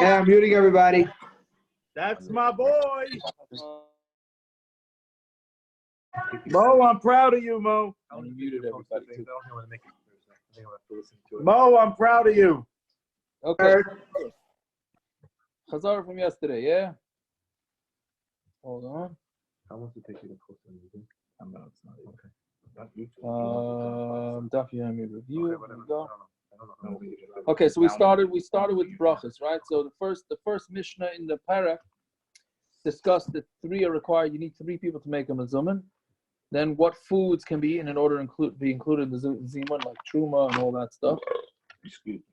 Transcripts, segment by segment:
Yeah, I'm muting everybody. That's my boy. Mo, I'm proud of you, Mo. I muted everybody too. Mo, I'm proud of you. Okay. Chazar from yesterday, yeah? Hold on. How much did it take you to post anything? I'm not. It's not okay. Daf Yomi review. Here we go. Okay, so we started with brachas, right? So the first Mishnah in the parak discussed that 3 are required. You need 3 people to make a mezuman. Then what foods can be in order to be included in the zimun, like truma and all that stuff. Excuse me.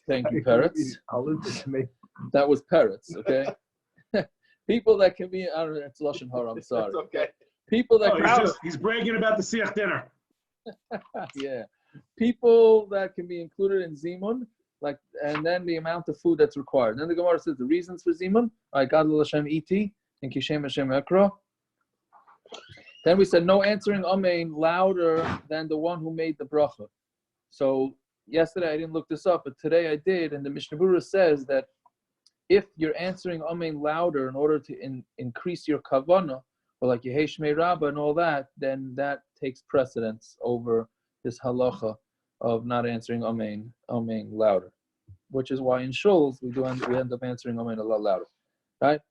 Thank you, parrots. That was parrots, okay? People that can be, I don't know, it's Lashon Hara, I'm sorry. That's okay. People that he's bragging about the siach dinner. Yeah. People that can be included in zimun, and then the amount of food that's required. Then the Gemara says the reasons for zimun, Gadol Hashem iti, and Kishem Hashem ekra. Then we said no answering amen louder than the one who made the bracha. So yesterday I didn't look this up, but today I did, and the Mishnah Berurah says that if you're answering amen louder in order to increase your kavanah, or like Yehei Shmei Rabbah and all that, then that takes precedence over this halacha of not answering amen louder, which is why in shuls we end up answering amen a lot louder, right?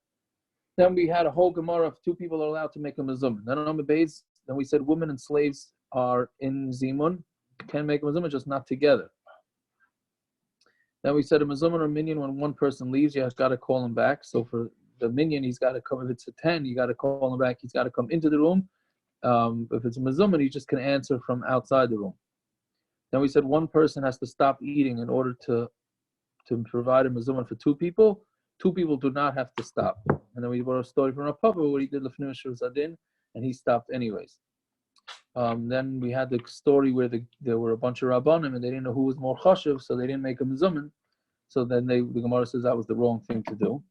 Then we had a whole Gemara of 2 people are allowed to make a mezuman. Then we said women and slaves are in zimun, can make a mezuman, just not together. Then we said a mezuman or minyan, when one person leaves, you have got to call him back. So for the minyan, he's got to come. If it's a 10, you got to call him back. He's got to come into the room. If it's a mezuman, he just can answer from outside the room. Then we said one person has to stop eating in order to provide a mezuman for 2 people. 2 people do not have to stop. And then we brought a story from Rav Papa where he did Lefnei Zadin, and he stopped anyways. Then we had the story where there were a bunch of Rabbanim and they didn't know who was more chashuv, so they didn't make a mezuman. So then the Gemara says that was the wrong thing to do.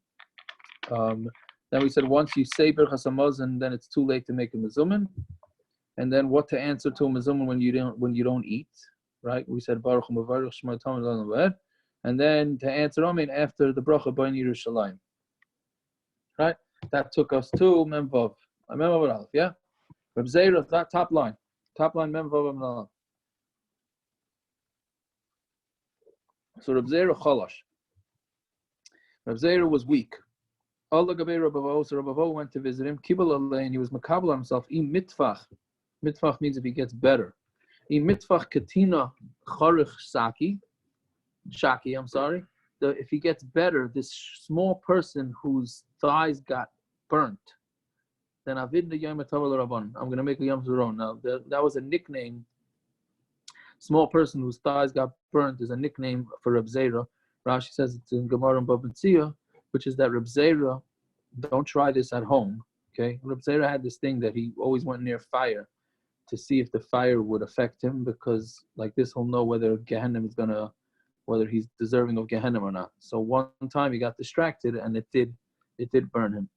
Then we said once you say Birchas Hamazon, then it's too late to make a mezuman. And then what to answer to a mezuman when you don't eat, right? We said Baruch Mevarich Shema Tamid Lan. And then to answer amen after the bracha Bain Yerushalayim. Right? That took us to Memvav. Memvav Aleph, yeah? Reb Zera, that top line. Top line Memvav Aleph. So Reb Zera Chalash. Reb Zera was weak. Allah Gabei Reb Avo, so Reb Avo went to visit him. Kibul Alei, and he was makabel himself. Mitfach. Mitfach means if he gets better. Mitfach Katina Charich Saki. Shaki, I'm sorry. If he gets better, this small person whose thighs got burnt, then Avid the Yom Rabban. I'm going to make a Yom Zoron. Now, that was a nickname. Small person whose thighs got burnt is a nickname for Reb Zera. Rashi says it's in Gemara and Bava Metzia, which is that Reb Zera, don't try this at home. Okay, Reb Zera had this thing that he always went near fire to see if the fire would affect him, because like this he'll know whether whether he's deserving of Gehenna or not. So one time he got distracted and it did burn him,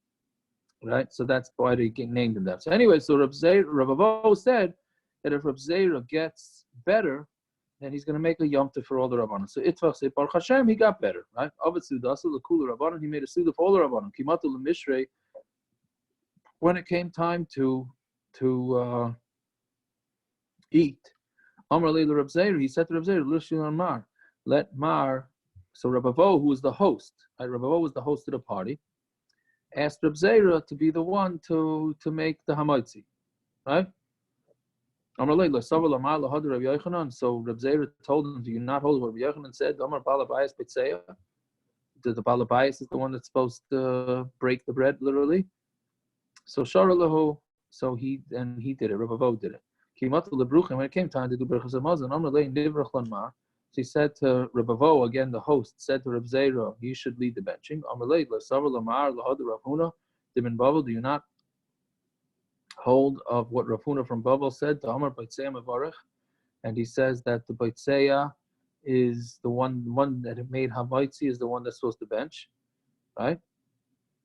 right? So that's why they named him that. So anyway, so Rav Avo said that if Rav Zera gets better, then he's going to make a Yom Tov for all the Rabbanim. So Itfach said, Baruch Hashem, he got better, right? Avet Sudasa, the Kula Rabbanim, he made a Suda for all the Rabbanim. Kimatu L'Mishrei, when it came time to eat, Amar Leila Rav Zera, he said to Rav Zera, L'Shin Mar, let Mar, so Rav Avo, who was the host, right? Rav Avo was the host of the party, asked Rav Zera to be the one to make the hamaitzi, right? So Rav Zera told him, do you not hold what Rav Yochanan said? Amar Balabayas Petseya. The Balabayas is the one that's supposed to break the bread, literally. So Sharalahu, so he did it. Rav Avo did it. When it came time to do Birchas Hamazon, Amar Lein Divrach Lanmar. So he said to Rav Avo, again the host, said to Rav Zera, you should lead the benching. Do you not hold of what Rav Huna from Baal said to Amar Baitseya Mevarech? And he says that the Baitseya is the one that made Hamaitzi is the one that's supposed to bench, right?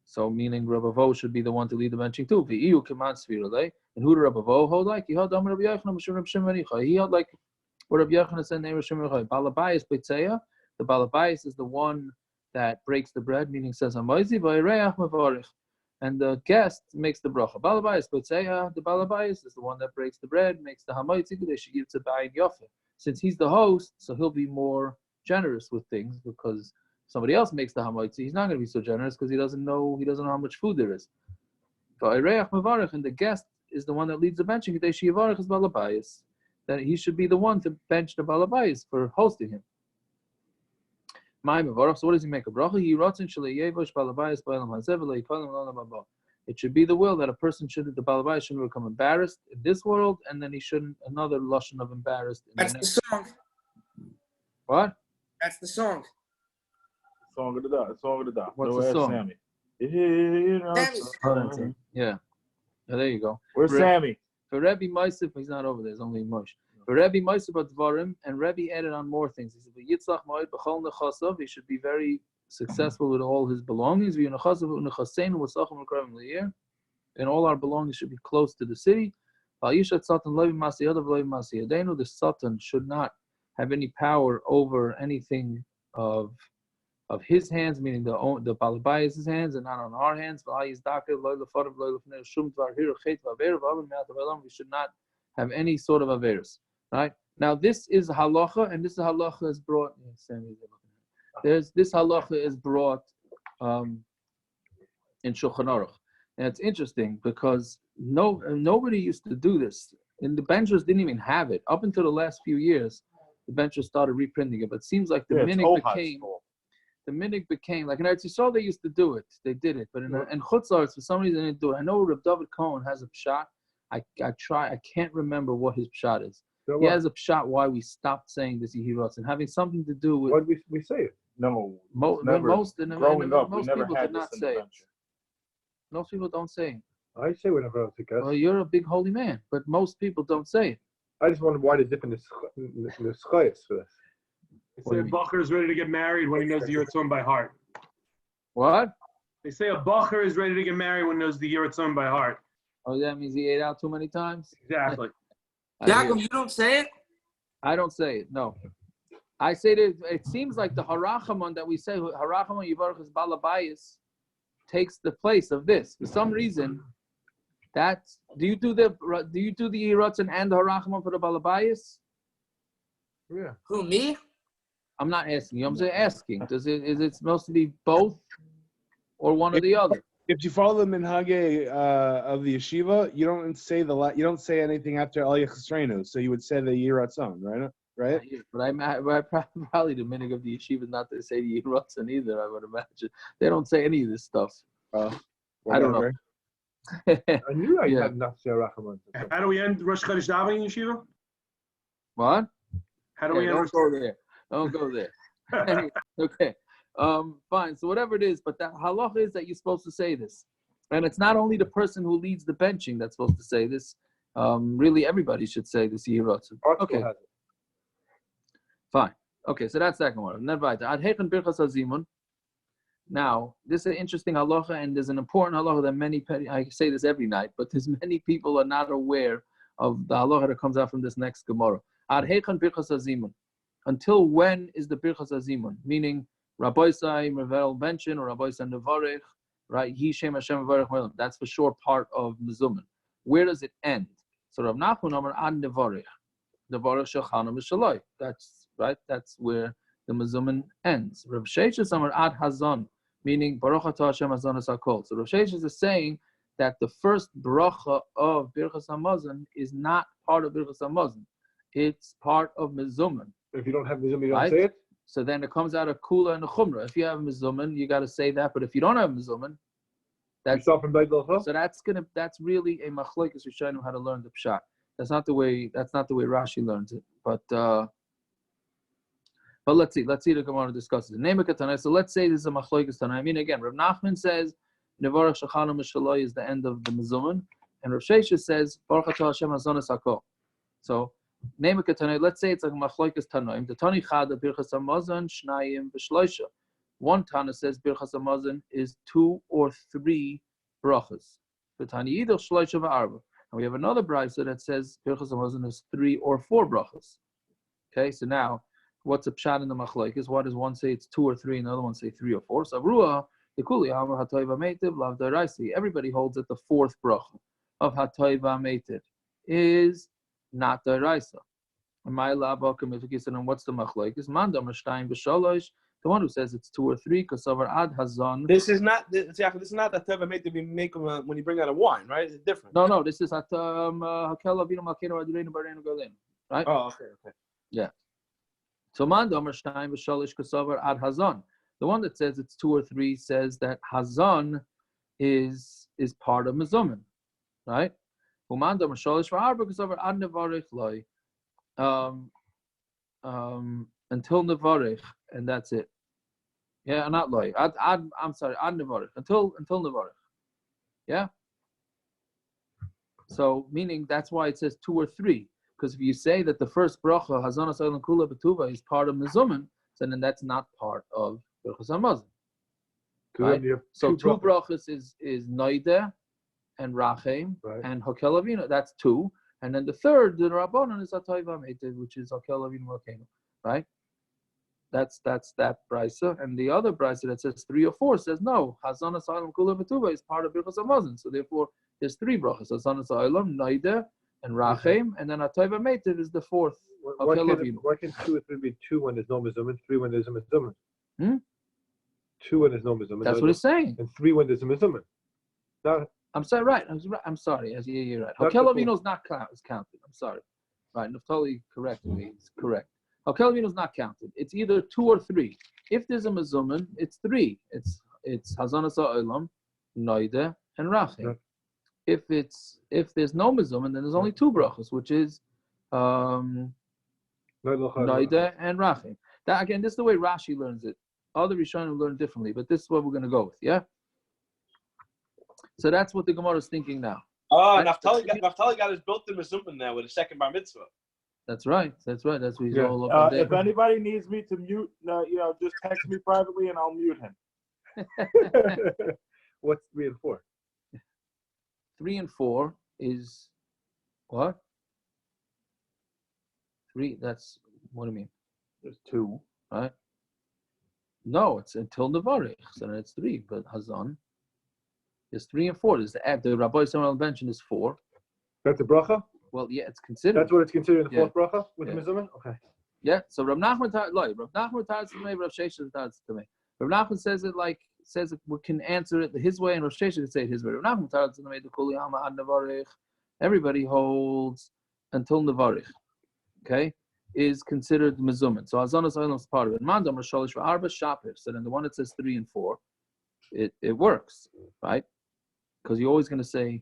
So meaning Rav Avo should be the one to lead the benching too. And who did Rav Avo hold like? He held Amar Rav Yochanan. He held like what Rav Yochanan said, name Rav Shimon Yochai. Balabayas Beitzeya. The Balabayas is the one that breaks the bread, meaning says hamayis v'yireach mevarich, and the guest makes the bracha. Baal habayis, but say the Baal habayis is the one that breaks the bread, makes the hamayis. They should give to Baal Yofe. Since he's the host, so he'll be more generous with things, because somebody else makes the hamayis. He's not going to be so generous because he doesn't know how much food there is. V'yireach mevarich, and the guest is the one that leads the benching. They should yivarich as Baal habayis. That he should be the one to bench the Baal habayis for hosting him. So what does he make a bracha? It should be the will that a person shouldn't, the Baal habayis shouldn't become embarrassed in this world, and then he shouldn't, another lashon of embarrassed. That's the song. What? That's the song. Song of the dot. Song of the dot. What's Go the ask song? Sammy. Yeah. There you go. Where's Sammy? For Rebbe Meisif, he's not over there, there's only Moshe. For Rebbe Meisif Advarim, and Rebbe added on more things. He said, Yitzchak Moed B'chol Nechasav, he should be very successful with all his belongings. And all our belongings should be close to the city. The Satan should not have any power over anything of his hands, meaning the Baal habayis' hands, and not on our hands. We should not have any sort of averis. Right? Now this is halacha, and this halacha is brought. This halacha is brought in Shulchan Aruch, and it's interesting because nobody used to do this, and the benchers didn't even have it up until the last few years. The benchers started reprinting it, but it seems like the minig became like in Eretz Yisrael they used to do it, they did it, but in Chutz La'aretz for some reason they didn't do it. I know Reb David Cohen has a pshat. I can't remember what his pshat is. So he has a pshat why we stopped saying this Yehirotz, and having something to do with. Why did we say it? No. Most growing up, we most never people had did not this say it. invention. Most people don't say it. I say whenever I was a guest. Well, you're a big holy man, but most people don't say it. I just wondered why the difference in the schayas for this. They say a bacher is ready to get married when he knows the Yiratzon by heart. What? They say a bacher is ready to get married when he knows the Yiratzon by heart. Oh, that means he ate out too many times? Exactly. Yaakov, you don't say it? I don't say it, no. I say that it seems like the Harachamon that we say, Harachamon Yivarach is Baal habayis, takes the place of this. For some reason, do you do the Yiratzon and the Harachamon for the Baal habayis? Yeah. Who, me? I'm not asking you. I'm just asking. Is it supposed to be both or one or the other? If you follow the minhage of the yeshiva, you don't say anything after Al Yechesreinu, so you would say the Yiratzon, right? But I probably the minhag of the yeshiva not to say the Yiratzon either. I would imagine they don't say any of this stuff. I don't know. I knew I Yeah. had not say Rachamon. How do we end Rosh Chodesh Davening, Yeshiva? What? How do we end Don't Rosh go there. Don't go there. Okay. Fine. So whatever it is, but the halacha is that you're supposed to say this, and it's not only the person who leads the benching that's supposed to say this. Really, everybody should say this. Okay. Fine. Okay. So that's second one. Now, this is an interesting halacha, and there's an important halacha that I say this every night, but there's many people are not aware of the halacha that comes out from this next Gemara. Until when is the Birchas Hazimun? Meaning, Rabbi Sai, Revel Benchin, or Rabbi Sai Nevarech, right? He Shem Hashem Nevarech Melam. That's for sure part of Mezuman. Where does it end? So Rav Nachman Amar Ad Nevarech. Nevarech Shechana Mishaloi. That's right. That's where the Mezuman ends. Rav Sheshes Amar Ad Hazon, meaning Baruch Atah Hashem Hazon Esakol. So Rav Sheshes is saying that the first bracha of Birchas Hamazon is not part of Birchas Hamazon. It's part of Mezuman. If you don't have Mizum, you don't Right? say it? So then it comes out of Kula and the Chumrah. If you have Mizuman, you got to say that. But if you don't have Mizuman, You that's start from Gadol, huh? so that's really a machlokes Rishonim how to learn the pshat. That's not the way Rashi learns it. But let's see the Gemara discusses it. Name a So let's say this is a machlokes Tanai. I mean, again, Rav Nachman says Nevarach Shechana Mishaloi is the end of the Mizuman, and Rav Sheshes says Baruch Atah Hashem Hazonas Hakol. So name a Tanai. Let's say it's like machlokes Tanoim. The Tani Chada Birchas Hamazon Shnayim V'Shloisha. One Tana says Birchas Hamazon is 2 or 3 brachas. The Tani Yidach Shloisha V'Arba. And we have another brayso that says Birchas Hamazon is 3 or 4 brachas. Okay, so now what's a pshat in the machlokes? Why does one say it's 2 or 3, and the other one say 3 or 4? So Ruah, the Kuli Amar Hatoiva Meitiv Lav Daraisi. Everybody holds that the fourth bracha of Hatoiva Meitiv is not Daraisa. And my lava kamifikis, and what's the machlokes? Mandam Shtayim b'shalosh. The one who says it's 2 or 3, kasavar ad hazon. This is not the Teva made to be make when you bring out a wine, right? It's different. No, this is at Hakel Avinu Malkeinu Adreinu Barenu Galenu, right? Oh, okay. Yeah. So Mandam Shtayim b'shalosh kasavar ad hazon. The one that says it's 2 or 3 says that hazon is part of mezumin, right? Umandam shalosh v'arba kasavar ad nevarich loy. Until nevarich, and that's it. Yeah, not loy. I'm sorry, ad nevarich. Until nevarich. Yeah. So meaning that's why it says 2 or 3. Because if you say that the first bracha hazon asaylan kula betuva is part of mezumin, then that's not part of Berachos Hamazon. Right? So 2 brachas is noida and rachem and hakel avinu. That's 2. And then the third, the Rabbanon, is Hatoiva Meitiv, which is Hakel Avinu Malkeinu, right? That's that brisa. And the other brisa that says 3 or 4 says no. Hazon Asaylam Kula Betuva is part of Berachos Hamazon. So therefore, there's 3 brachas: Hazon Asaylam, Noida, and Rachem, and then Hatoiva Meitiv is the fourth. Why can 2 or 3 be 2 when there's no mezumin, 3 when there's a mezumin? 2 when there's no mezumin. That's what it's saying. And 3 when there's a mezumin. I'm sorry, right. I'm sorry. You're right. Hakel Avinu is not counted. I'm sorry. Right, Naftali corrected me. It's correct. Hakel Avinu is not counted. It's either 2 or 3. If there's a mezumin, it's 3. It's Hazon Asaylam, Noida, and Rachem. If there's no mezumin, then there's only 2 brachas, which is Noida and Rachem. That again, this is the way Rashi learns it. Other Rishonim learn differently, but this is what we're going to go with. Yeah. So that's what the Gemara is thinking now. Oh, Naftali got his built-in mezumin now with a second bar mitzvah. That's right. That's what he's all up If anybody needs me to mute, just text me privately and I'll mute him. What's 3 and 4? 3 and 4 is what? 3. That's what do you mean? There's 2, right? No, it's until Nevarich, so then it's 3. But Hazon is 3 and 4. There's the Rabbi Samuel mentioned is 4. That's a bracha? Well, yeah, it's considered. That's what it's considered in the fourth bracha with the mezumin? Okay. Yeah. So Rav Nachman tells me, Rav Sheshes tells me. Rav Nachman says it we can answer it his way, and Rav Sheshes can say it his way. Rav Nachman tells me the Kuli Hama ad Nevarich. Everybody holds until Nevarich. Okay. Is considered mezumin. So Hazon Asaylam is part of it. Mandam Rashalish Arba Shapir. So then the one that says 3 and 4, it works, right? Because you're always going to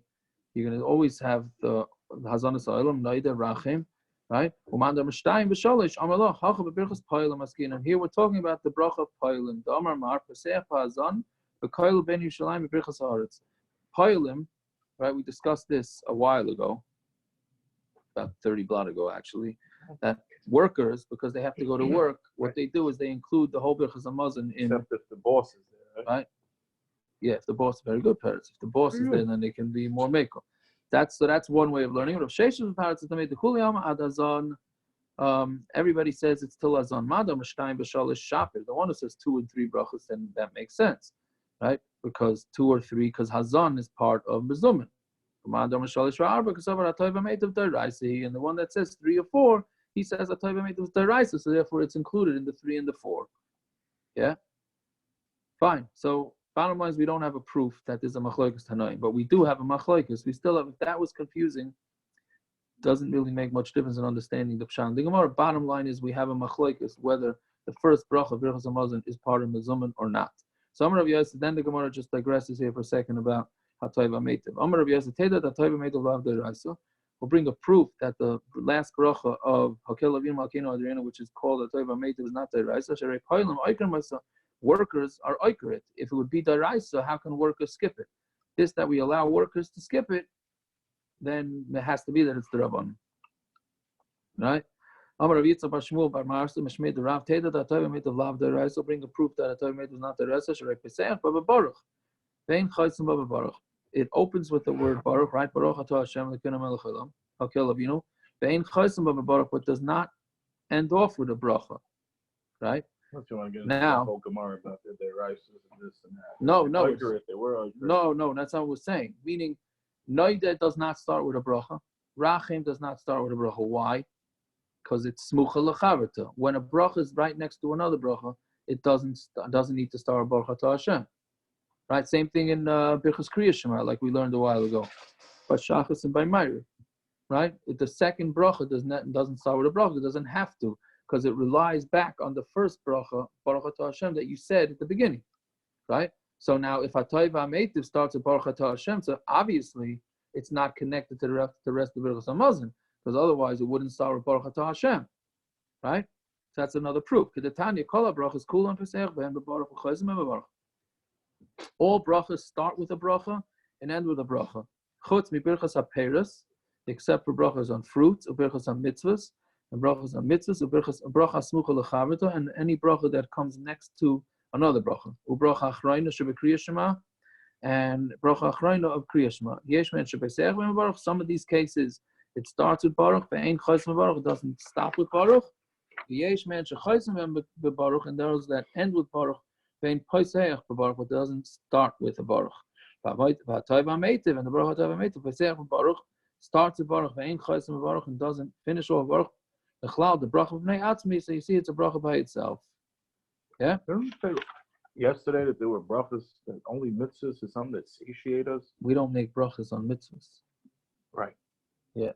always have the Hazon Asaylam, Naida, Rachem, right? Mandam Shtayim B'Shalish Amalach Hacha B'Birchas Pailim Askin. And here we're talking about the bracha of Pailim. The Amar Mar Pesach Hazon B'Kail Ben Yushalayim B'Birchas Haaretz. Pailim, right? We discussed this a while ago, about 30 blot ago actually. That workers, because they have to go to work, what they do is they include the whole Berachos Hamazon in. Except if the boss is there, right? Yeah, if the boss is very good parents. If the boss is there, then they can be more meko. That's one way of learning. Rav Sheshes parents that made the Kuliyam Adazon. Everybody says it's still Azon Madam Shtayim B'Shalish Shapir. The one who says 2 and 3 brachos, then that makes sense, right? Because 2 or 3, because Hazon is part of mezumin. And the one that says 3 or 4. He says a Taiva made was deraisa, so therefore it's included in the 3 and the 4. Yeah? Fine. So bottom line is we don't have a proof that there's a machlokes tanoim, but we do have a machlokes. We still have, if that was confusing, doesn't really make much difference in understanding the pshat. The Gemara bottom line is we have a machlokes whether the first bracha of Berachos Hamazon is part of mezumin or not. So Amar Rav Yosef, then the Gemara just digresses here for a second about Hatayva Meitiv. Amar Rav Yosef, Teda Hatayva Meitiv Lav Deraisa. We'll bring a proof that the last bracha of Hakel Avinu Malkeinu Adriana, which is called Hatayva Meitiv, is not Deraisa. Sherei Pailim Oikar Masa. Workers are Oikar it. If it would be Deraisa, how can workers skip it? This that we allow workers to skip it, then it has to be that it's the Rabban. Right? Amar Rav Yitzchak Bar Shmuel Bar Marsa Meshmei the Rav Teda Hatayva Meitiv Lav Deraisa. Bring a proof that Hatayva Meitiv is not Deraisa. Sherei Pesach Baba Baruch. Vein Chaysim Baba Baruch. It opens with the word Baruch, right? Baruch Atah Hashem Lekina Melech Hakel Avinu. Ve'ein Chaysim Baba Baruch, but does not end off with a bracha. right? Don't you want to get Now- into the whole Gemara about their rices and this and that? No, I agree if they were. no, that's not what we're saying. Meaning, Noida does not start with a bracha. Rachim does not start with a bracha. Why? Because it's smucha lechaverta. When a bracha is right next to another bracha, it doesn't need to start a bracha to Hashem. Right? Same thing in Birchas Kriya Shema, like we learned a while ago. By Shachas and by Meir. Right? The second bracha doesn't start with a bracha. It doesn't have to, because it relies back on the first bracha, Baruch Atah Hashem, that you said at the beginning. Right? So now, if Hatayva Ameitiv starts with Baruch Atah Hashem, so obviously it's not connected to the rest of Birchas Hamazon, because otherwise it wouldn't start with Baruch Atah Hashem. Right? So that's another proof. All brachas start with a bracha and end with a bracha. Chutz mi birchas haperes, except for brachas on fruits, or birchas on mitzvahs, and brachas on mitzvahs, or bracha smucha lechaverta, and any bracha that comes next to another bracha. Ubracha achrayna shebekriya shema, and bracha achrayna of kriya shema. Yesh men shebeseach baruch. Some of these cases it starts with baruch, ve'ein chayis baruch. It doesn't stop with baruch. Yesh men shechayis baruch, and those that end with baruch. Vein poiseach baruch, but doesn't start with a baruch. V'hatayva meitiv, and the baruch hatayva meitiv poiseach baruch starts with baruch, vein chayis baruch, and doesn't finish off baruch. The cloud, the bracha of bnei atzmi, so you see it's a bracha by itself. Yeah. Didn't we say yesterday that there were brachas that only mitzvahs is something that satiate us? We don't make brachas on mitzvahs. Right. Yeah.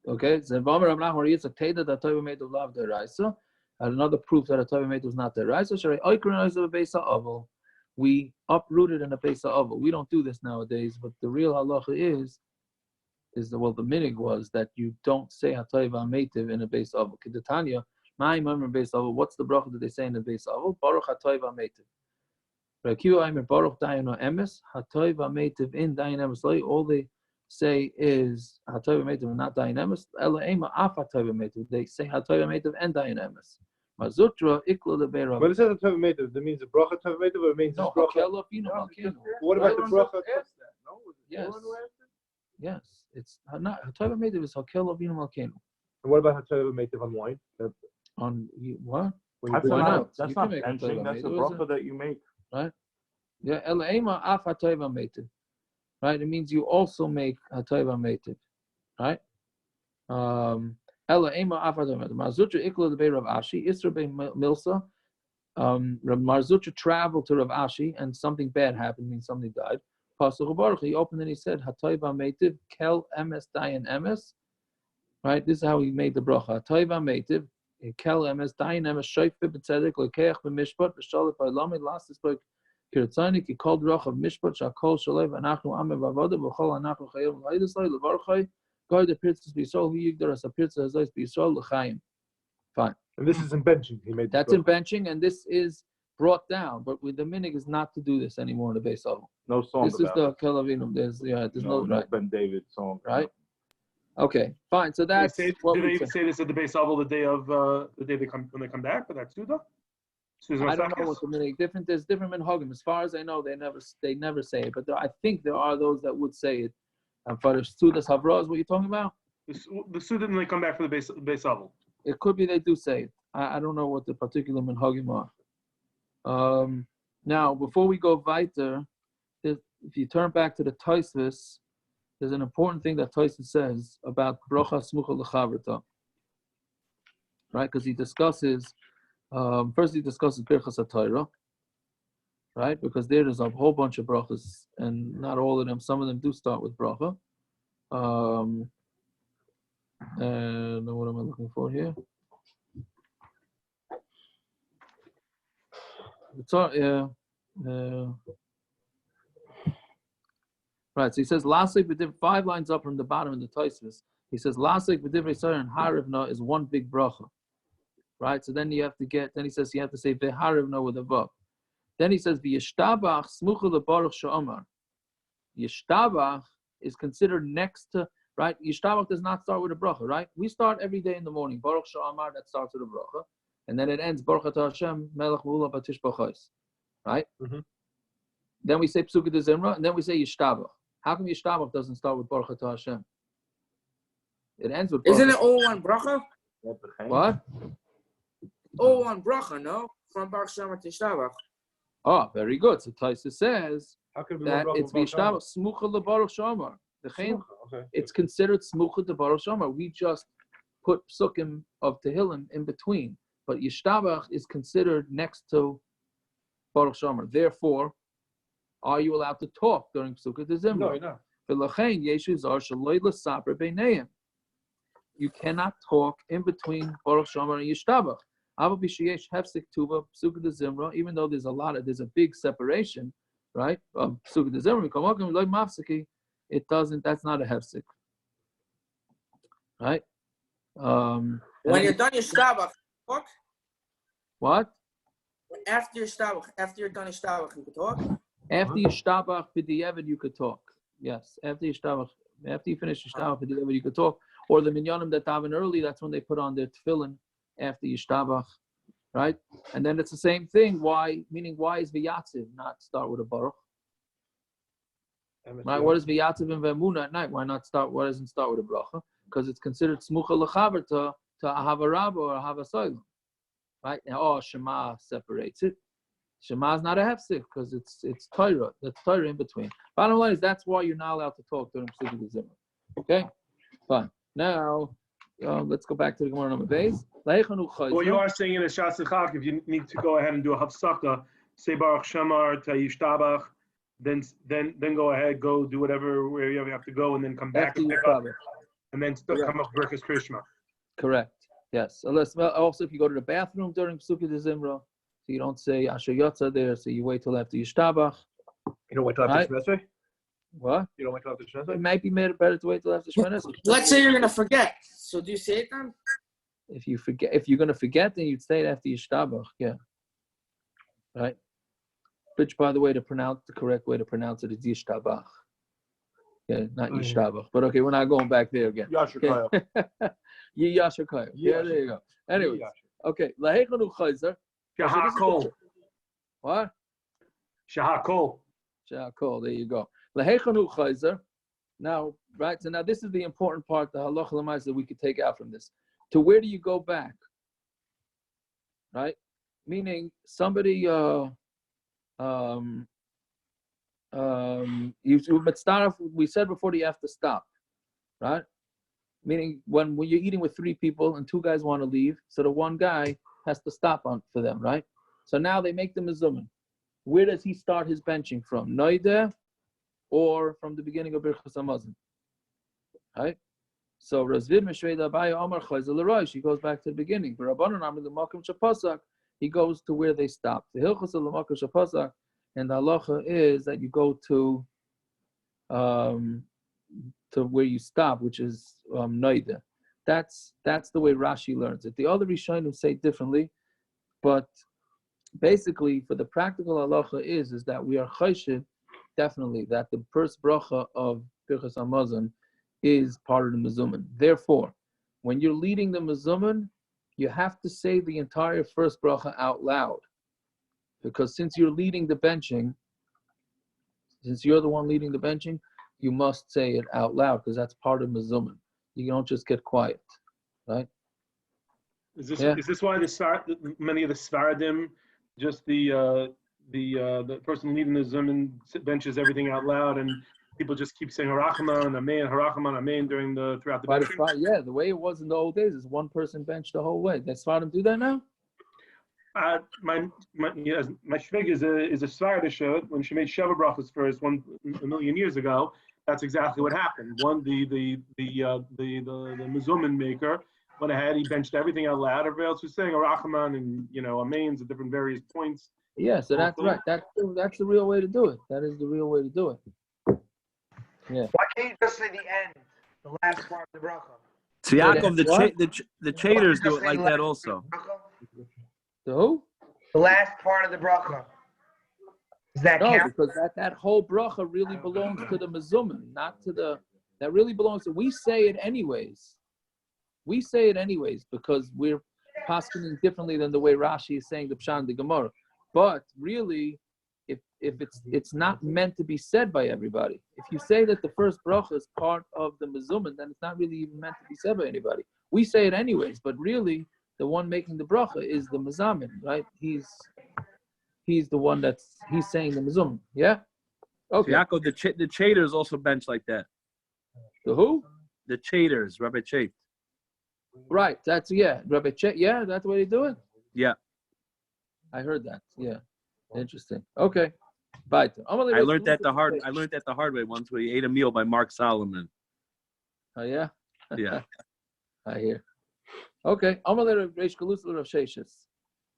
Okay. So V'amar Rav Nachman Yitzchak Teda that Torah made of love deraisa. Another proof that a Torah made was not deraisa. Sharei oikron of a beisa aval. We uprooted in a beisa aval. We don't do this nowadays, but the real halacha is the minig was that you don't say Hatayva Meitiv in a beis aval. Kedatanya, my member beis aval. What's the bracha that they say in the beis aval? Baruch Hatayva Meitiv. Rakiu Aimer Baruch Dayano Emes Hatayva Meitiv in Dayan Emes. All they say is Hatayva Meitiv, not Dayan Emes. Ela Ema Af Hatayva Meitiv. They say Hatayva Meitiv and Dayan Emes. Mazutra Ikla the Beirav. When it says Hatayva Meitiv, that means the bracha Hatayva Meitiv, or it means No, this bracha? Hakel Avinu Malkeinu. What about the bracha? Yes. Yes, it's not Hatayva Meitiv is Hakel Avinu Malkeinu. And what about Hatayva Meitiv on wine? On what? That's Why not, not? that's You not can make a benching. Torah That's a meitiv, bracha that you make. Right? Yeah, El Ema Af Hatayva Meitiv. Right? It means you also make Hatayva Meitiv. Right? El Ema Af Hatayva Meitiv. Marzutra Ikla the Bay Rav Ashi, Isra Bay Milsa. Marzutra traveled to Rav Ashi and something bad happened, means somebody died. Pasuk Baruch, he opened and he said, Hatayva Meitiv, Kel Emes Dayan Emes. Right? This is how he made the bracha. Hatayva Meitiv, Kel Emes Dayan Emes, Shoyf B'Tzedek, Lekeach B'Mishpat, V'Shalif B'Lami, last is like Kiritzanik, he called Rach of Mishpat, Shakol Shalev, Anachnu Ame Vavoda, V'Chol Anachnu Chayim, L'Haidislai, L'Baruchai, God the Pirtzes B'Yisrael, He Yigdar as a Pirtzes Hazais B'Yisrael, L'Chaim. Fine. And this is in benching. He made. That's in benching, and this is brought down, but with the minig is not to do this anymore in the base level. No song This is about the it. Kelavinum. There's no no right. Ben David song. Right? Okay, fine. So that's Do what they we even say this at the base level the day they come when they come back for that Suda? I don't know what the minig different. There's different minhagim. As far as I know, they never say it. But I think there are those that would say it. And for the Sudas Havra is what you're talking about. The Suda when they come back for the base level. It could be they do say it. I don't know what the particular minhagim are. Now, before we go weiter, if you turn back to the Tosfos, there's an important thing that Tosfos says about bracha smucha lechaverta. Right? Because he discusses, first he discusses birchas haTorah, right? Because there's a whole bunch of brachas, and not all of them, some of them do start with bracha. And what am I looking for here? Right, so he says, Lasik b'divrei, 5 lines up from the bottom in the Tosfos. He says, Lasik b'divrei Sarah and Harivna is one big bracha. Right, so then you have to then he says you have to say v'harivna with a vav. Then he says, v'yishtabach smucha lebaruch she'omar. Yishtabach is considered next to, right? Yishtabach does not start with a bracha, right? We start every day in the morning. Baruch she'omar, that starts with a bracha. And then it ends, Baruch atah Hashem, melech v'ula batish b'chais. Right? Mm-hmm. Then we say Psukkah de Zimra, and then we say Yishtabach. How come Yishtabach doesn't start with Baruch atah Hashem? It ends with Baruch. Isn't it all one bracha? What? Oh, on Bracha, no? From Baruch Shomer to Yishtabach. Oh, very good. So Taisa says How could it be that one bracha it's with Baal Vishtabach Smucha LeBaruch Shomer. Smucha, okay. It's considered Smucha to Baruch Shomer. We just put psukim of Tehillim in between, but Yishtabach is considered next to Baruch Shomer. Therefore, are you allowed to talk during Pesukah de Zimra? No, you're not. V'lachein yeshu zar shaloi l'saper b'neiim. You cannot talk in between Baruch Shomer and Yishtabach. Aval b'sheyesh hefsek tuva Pesukah de Zimra. Even though there's a big separation, right? Of Pesukah de Zimra, v'kamokim loy mafseki. It doesn't. That's not a hefsek, right? When you're done Yishtabach, talk. What? After you're done Yishtabach, you can talk. After Yishtabach b'diavad, you could talk. Yes, after you finish Yishtabach b'diavad, you could talk. Or the minyanim that daven early, that's when they put on their tefillin after Yishtabach, right? And then it's the same thing. Why? Meaning, why is v'yatziv not start with a baruch? Right? What is v'yatziv and v'emuna at night? Why doesn't start with a bracha? Because it's considered smucha l'chaver to ahava rabba or ahava soilim, right? Now, Shema separates it. Shema is not a hefsek because it's Torah. That's Torah in between. Bottom line is that's why you're not allowed to talk during Pesukah de Zimra. Okay, fine. Now let's go back to the Gemara number base. What you are saying in a Shas Chak, if you need to go ahead and do a hafsaka, say Baruch Shemar to Yishtabach, then go ahead, go do wherever you have to go, and then come back and pick up, and then still come up Berachos Krishma. Correct. Yes. Also, if you go to the bathroom during Pesukah de Zimra, so you don't say Asher Yotza there, so you wait till after Yishtabach. You don't wait till after Shemesrei? What? You don't wait till after Shemesrei? It might be better to wait till after Shemesrei. Let's say you're gonna forget. So do you say it then? If you're gonna forget, then you'd say it after Yishtabach. Yeah. Right. Which, by the way, the correct way to pronounce it is Yishtabach. Yeah, not Yishtabach. But okay, we're not going back there again. Yasher Kaya. Yasher Kaya. Yeah, there you go. Anyways, okay. Lahechanu Chayzer. Shahakol. What? Shahakol. Shahakol. There you go. Lahechanu Chayzer. Now, right. So now this is the important part, the halacha l'mais that we could take out from this. To where do you go back? Right. Meaning somebody. You start off. We said before that you have to stop, right? Meaning when you're eating with three people and two guys want to leave, so the one guy has to stop for them, right? So now they make the mezumin. Where does he start his benching from? Noideh or from the beginning of Birchas Hamazon? Right? So Razvid Meshveda Abaya Omar Chayzel L'Rosh, he goes back to the beginning. But Rabbanan Amid L'Makom Shapasak, he goes to where they stopped. The Hilchos L'Makom Shapasak, and the halacha is that you go to where you stop, which is Noida. That's the way Rashi learns it. The other Rishonim say differently, but basically, for the practical halacha is that we are chayshid, definitely, that the first bracha of Birchas Hamazon is part of the mezumin. Therefore, when you're leading the mezumin, you have to say the entire first bracha out loud. Because since you're leading the benching, since you're the one leading the benching, you must say it out loud because that's part of mezumin. You don't just get quiet, right? Is this why many of the Sfaradim, just the person leading the Zumin benches everything out loud, and people just keep saying Harachaman, Amen throughout the bench? Yeah, the way it was in the old days is one person benched the whole way. Does Sfaradim do that now? My shvig is a Svardish. When she made Sheva Brachos first a million years ago, that's exactly what happened. The Mezumin maker went ahead, he benched everything out loud. Everybody else was saying Arachman and Amens at different various points. Yeah, so that's right. That's the real way to do it. That is the real way to do it. Yeah. Why can't you just say the end, the last part of the bracha? So Yaakov, the traders do it like that also. The who? The last part of the bracha. Does that count? Because that whole bracha really belongs to the mezumin, not to the. That really belongs to. We say it anyways. We say it anyways because we're poskening differently than the way Rashi is saying the Pshan the Gemara. But really, if it's not meant to be said by everybody. If you say that the first bracha is part of the mezumin, then it's not really even meant to be said by anybody. We say it anyways, but really the one making the bracha is the mazamin, right? He's the one he's saying the mazum. Yeah. Okay. So Yaakov, the chaters also bench like that. The who? The chaters, Rabbi Chat. Right. That's Rabbi Chet. Yeah, that's the way they do it. Yeah. I heard that. Yeah. Interesting. Okay. Bye. I learned that the hard way once when he ate a meal by Mark Solomon. Oh yeah. Yeah. I hear. Okay. Amalei Reish Galusa Rav Sheshes.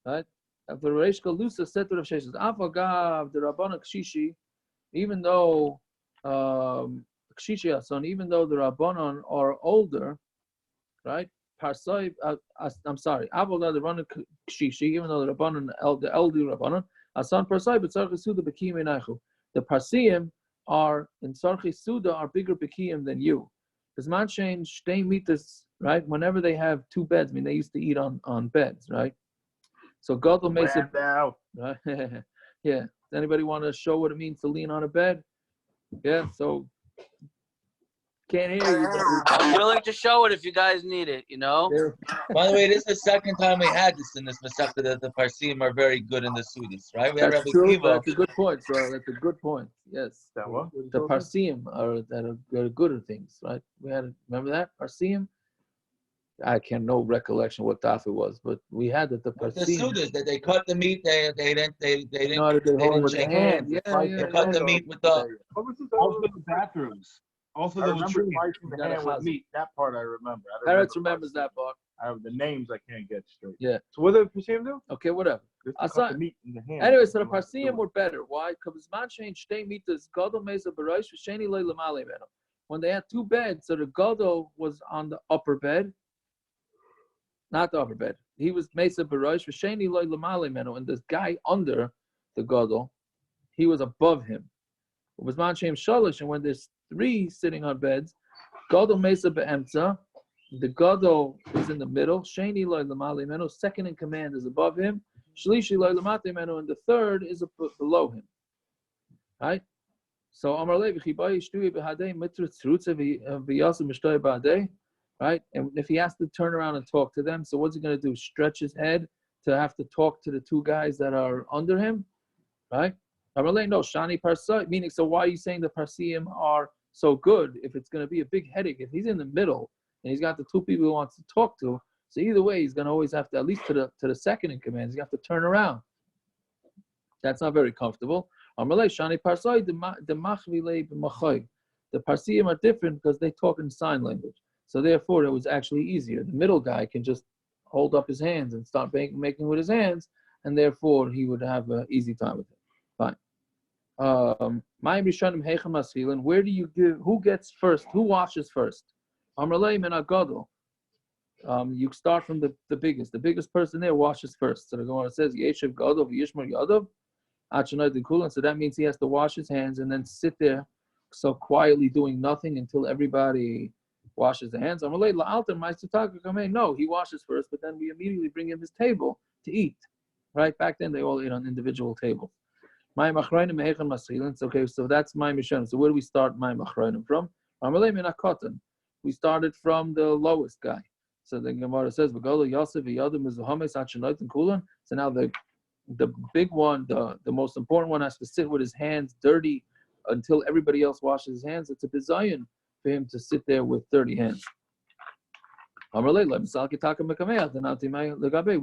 Right. After Reish Galusa said to Rav Sheshes, Afagav the Rabbana Kshishi, even though Kshishi Ason, even though the Rabbanon are older, right? Parsai, I'm sorry. Avodah the Rabbanon Kshishi, even though the Rabbanon, the elder Rabbanon, Asan Parsai, but Sarchi Suda Bekim Enachu. The Parsiim are in Sarchi Suda are bigger Bekim than you. Does man change shtei mitas, right? Whenever they have two beds, I mean they used to eat on beds, right? So Gadol makes it. Right? Yeah. Does anybody want to show what it means to lean on a bed? Yeah. So can't hear you. I'm willing to show it if you guys need it, By the way, this is the second time we had this in this Masechta that the Parsim are very good in the Sudis, right? We had That's Rabbi true. Kiva. That's a good point, bro. That's a good point. Yes. That what? The Parsim are good at things, right? Remember that Parsim? I can't no recollection what daf it was, but we had that the The Parsim. Sudas that they cut the meat, they didn't know how to do it with the shake hand. hands. Yeah, They cut the meat with the. Also the bathrooms. Also I the remember latrine. slicing the hand with meat. That part I remember. Parrots remembers that part. I have the names I can't get straight. Yeah. So what did the Parsim do? Okay, whatever. Just to cut the meat in the hand. Anyway, so the Parsim were better. Why? Because man changed shtei mitas Gadol meza b'rosh v'sheni loy l'malei meno. When they had two beds, so the Gadol was on the upper bed, not the upper bed. He was meza b'rosh v'sheni loy l'malei meno, and this guy under the Gadol, he was above him. It was man changed shalish, and when there's three sitting on beds, Gadol meza be'emtza. The Gadol is in the middle. Sheni loy l'malei meno. Second in command is above him. Shlishi loy l'matei meno, and the third is below him. Right? So Amar Levi chibai shtui b'hadei mitrat tzrutze v'yasim mishtoi b'hadei. Right? And if he has to turn around and talk to them, so what's he going to do? Stretch his head to have to talk to the two guys that are under him? Right? Amar Levi, no, shani parsai. Meaning, so why are you saying the parsiim are so good if it's going to be a big headache? If he's in the middle and he's got the two people he wants to talk to, so either way, he's going to always have to, at least to the second in command, he's going to have to turn around. That's not very comfortable. The Parsiim are different because they talk in sign language. So therefore, it was actually easier. The middle guy can just hold up his hands and start making with his hands, and therefore he would have an easy time with it. Fine. Where do you give? Who gets first? Who washes first? You start from the biggest. The biggest person there washes first. So the Gemara says, Yeshiv Gadol v'yishmar Yadav, Achanoi Dekulan. So that means he has to wash his hands and then sit there, so quietly doing nothing until everybody washes their hands. No, he washes first, but then we immediately bring him his table to eat. Right? Back then they all ate on individual tables. Okay, so that's my Mishnah. So where do we start my Machronim from? We started from the lowest guy. So the Gemara says, so now the big one, the most important one, has to sit with his hands dirty until everybody else washes his hands. It's a bizayon for him to sit there with dirty hands. We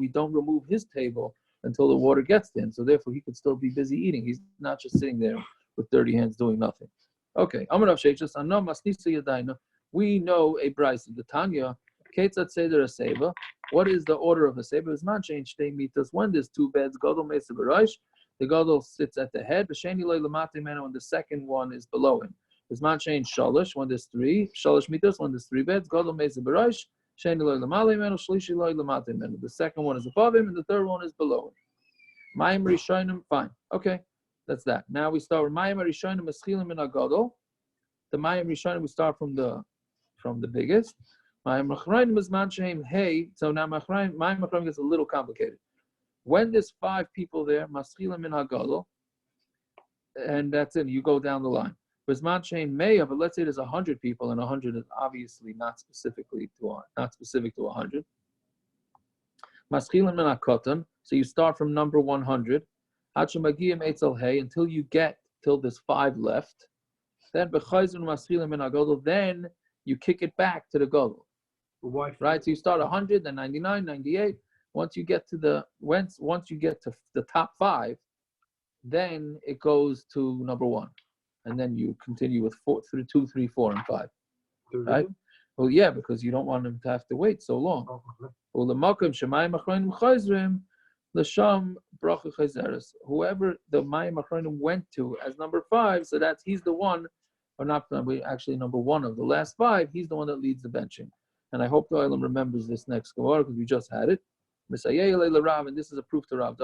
don't remove his table until the water gets to him. So therefore he could still be busy eating. He's not just sitting there with dirty hands doing nothing. Okay. We know a Bryce, the Tanya. What is the order of a seba? It's not changed. When there's two beds, Gadol mesa b'rosh, the Gadol sits at the head. B'sheni loy l'matei meno, and the second one is below him. It's not changed shalish when there's three. Shalish mitos when there's three beds. Gadol mesa b'rosh, sheni loy l'malei meno, shlishi loy l'matei meno. The second one is above him, and the third one is below him. Mayim rishonim, fine. Okay, that's that. Now we start with Mayim rishonim eschilim min hagadol. The Mayim rishonim we start from the biggest. So now Machraim gets a little complicated. When there's five people there, Maschilim in Hagadol, and that's it, you go down the line. But let's say there's 100 people, and 100 is obviously not specific to 100. Maschilim min hakoton. So you start from number 100. Until you get till there's 5 left. Then then you kick it back to the Gadol. Right? So you start 100, then 99, 98. Once you get to the top 5, then it goes to number 1. And then you continue with 4 through 2, 3, 4, and 5. Right? Well, yeah, because you don't want them to have to wait so long. Whoever the Mayim Achronim went to as number 5, so he's the one, or not actually number 1 of the last 5. He's the one that leads the benching. And I hope the Olam remembers this next Gemara because we just had it. And this is a proof to Rav.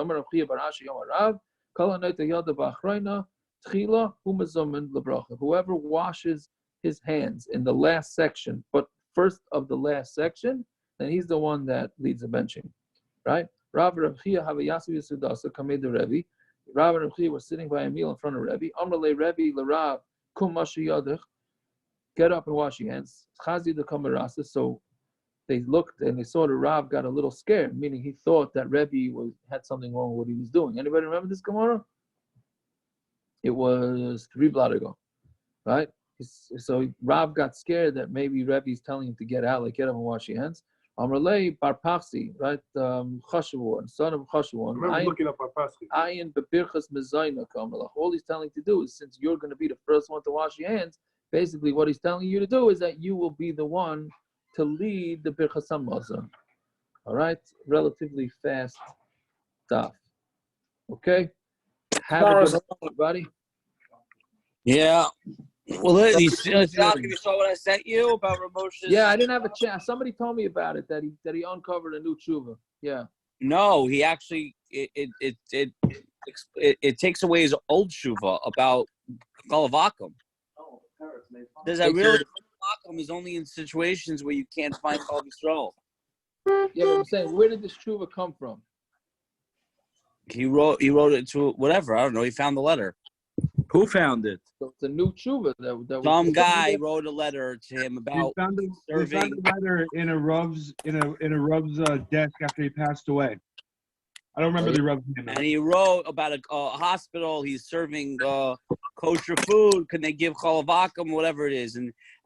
Whoever washes his hands in the last section, but first of the last section, then he's the one that leads the benching, right? Rav and Rav Chia have a Yasu Yisudasa Kamed Rebbe. Rav and Rav Chia were sitting by a meal in front of Rebbe. Amrle Rebbe LeRav Kum Mashi Yadich. Get up and wash your hands. Chazi the Kamarasa. So they looked and they saw the Rav got a little scared, meaning he thought that Rebbe had something wrong with what he was doing. Anybody remember this Gemara? It was 3 blot ago, right? So Rav got scared that maybe Rebbe's telling him to get out, like get up and wash your hands. Amrlei Bar Pachsi, right? Chashavon, son of Chashavon. I remember looking up Bar Pachsi. Ayin bebirchas mezayna kamalach. All he's telling you to do is, since you're going to be the first one to wash your hands, basically what he's telling you to do is that you will be the one to lead the birchas hamazon. All right, relatively fast stuff. Okay, have a good one, everybody. Yeah. Well, you saw what I sent you about Ramos's? Yeah, I didn't have a chance. Somebody told me about it that he uncovered a new tshuva. Yeah. No, he actually it takes away his old tshuva about Kalavakum. There's a real Kalavakum is only in situations where you can't find Kal Yisrael. Yeah, but I'm saying, where did this tshuva come from? He wrote it to whatever. I don't know. He found the letter. Who found it? So it's a new tshuva that some guy wrote a letter to him about serving. He found a letter in a Rav's desk after he passed away. I don't remember the Rav's name. And he wrote about a hospital. He's serving kosher food. Can they give chalavakim, whatever it is?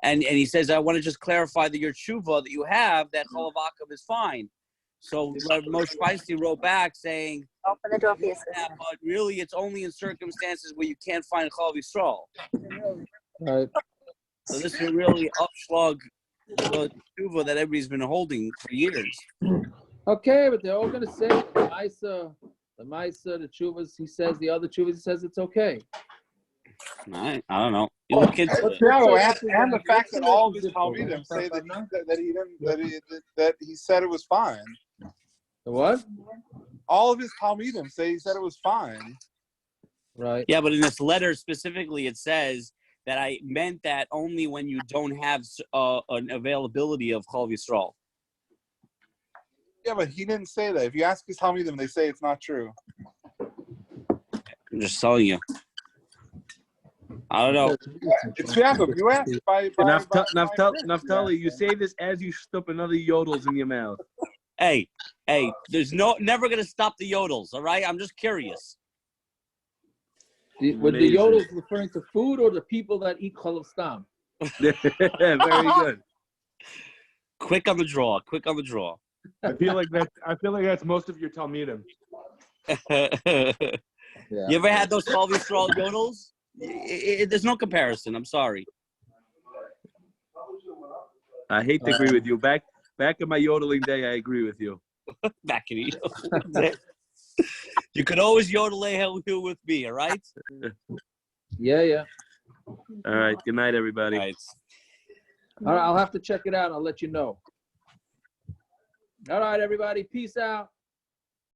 And he says, I want to just clarify that your tshuva that you have, that chalavakim is fine. So Moshe Feisty wrote back saying, open the door for your yeah, but really it's only in circumstances where you can't find Chal Yisrael. Right. So this is really upslug the tshuva that everybody's been holding for years. Okay, but they're all going to say the Maisa, the Chuvas, he says, the other Chuvas, he says it's okay. I don't know. You look into it. And the fact that all of his Talmidim say that he said it was fine. The what? All of his Talmidim say he said it was fine. Right. Yeah, but in this letter specifically, it says that I meant that only when you don't have an availability of Chol Yisrael. Yeah, but he didn't say that. If you ask his Talmidim, they say it's not true. I'm just telling you. I don't know. It's Yaakov. You asked by Naftali, you say this as you stuff another yodels in your mouth. Hey, there's never going to stop the yodels, all right? I'm just curious. Were the yodels referring to food or the people that eat chalav stam? Very good. Quick on the draw. I feel like that's most of your Talmidim. You ever had those Chal Yisrael yodels? There's no comparison. I'm sorry. I hate to agree with you. Back in my yodeling day, I agree with you. Back in the yodeling day. You could always yodel with me, all right? Yeah. All right. Good night, everybody. All right, I'll have to check it out. I'll let you know. All right, everybody. Peace out.